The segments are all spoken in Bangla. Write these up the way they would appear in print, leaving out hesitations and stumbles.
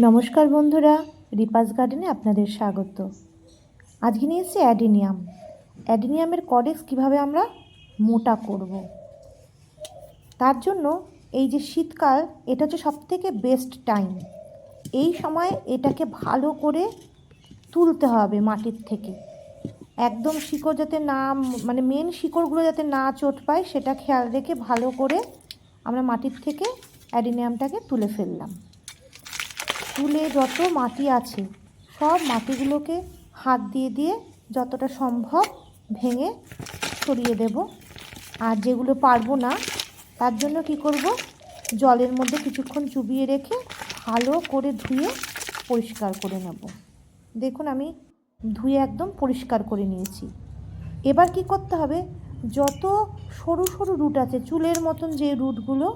নমস্কার বন্ধুরা, রিপাস গার্ডেনে আপনাদের স্বাগত। আজকে নিয়ে এসেছি অ্যাডিনিয়ামের কডেক্স কীভাবে আমরা মোটা করব। তার জন্য এই যে শীতকাল, এটা হচ্ছে সবথেকে বেস্ট টাইম। এই সময় এটাকে ভালো করে তুলতে হবে মাটির থেকে, একদম শিকড় যাতে না, মানে মেন শিকড়গুলো যাতে না চোট পায় সেটা খেয়াল রেখে ভালো করে আমরা মাটির থেকে অ্যাডিনিয়ামটাকে তুলে ফেললাম। তুলে যত মাটি আছে সব মাটিগুলোকে হাত দিয়ে দিয়ে যতটা সম্ভব ভেঙে সরিয়ে দেব। আর যেগুলো পারবো না তার জন্য কি করব, জলের মধ্যে কিছুক্ষণ চুবিয়ে রেখে ভালো করে ধুয়ে পরিষ্কার করে নেব। দেখুন আমি ধুয়ে একদম পরিষ্কার করে নিয়েছি। এবার কি করতে হবে, যত সরু সরু রুট আছে চুলের মতন যে রুটগুলো,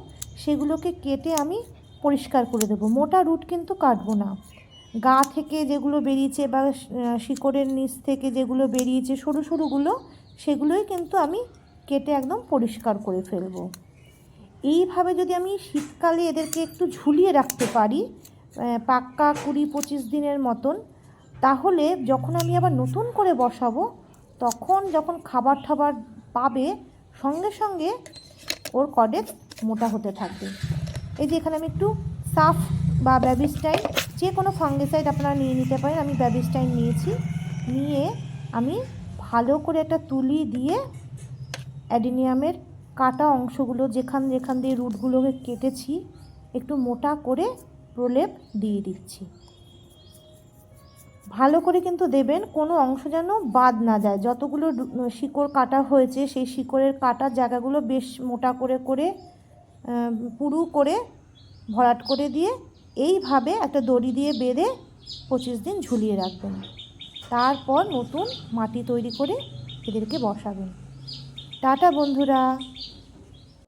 সেগুলোকে কেটে আমি পরিষ্কার করে দেবো। মোটা রুট কিন্তু কাটবো না। গা থেকে যেগুলো বেরিয়েছে বা শিকড়ের নিচ থেকে যেগুলো বেরিয়েছে সরু সরুগুলো, সেগুলোই কিন্তু আমি কেটে একদম পরিষ্কার করে ফেলবো। এইভাবে যদি আমি শীতকালে এদেরকে একটু ঝুলিয়ে রাখতে পারি পাক্কা 20-25 দিনের মতন, তাহলে যখন আমি আবার নতুন করে বসাবো, তখন যখন খাবার ঠাবার পাবে সঙ্গে সঙ্গে ওর কডেক্স মোটা হতে থাকবে। এই যে এখানে আমি একটু সাফ বা ব্যাবিস্টাইন, যে কোনো ফাঙ্গিসাইড আপনারা নিয়ে নিতে পারেন। আমি ব্যাবিস্টাইন নিয়েছি, নিয়ে আমি ভালো করে একটা তুলি দিয়ে অ্যাডিনিয়ামের কাটা অংশগুলো যেখান যেখান দিয়ে রুটগুলোকে কেটেছি একটু মোটা করে প্রলেপ দিয়ে দিচ্ছি। ভালো করে কিন্তু দেবেন, কোনো অংশ যেন বাদ না যায়। যতগুলো শিকড় কাটা হয়েছে সেই শিকড়ের কাটা জায়গাগুলো বেশ মোটা করে করে পুরু করে ভরাট করে দিয়ে এইভাবে একটা দড়ি দিয়ে বেঁধে 25 দিন ঝুলিয়ে রাখবেন। তারপর নতুন মাটি তৈরি করে এদেরকে বসাবেন। টাটা বন্ধুরা।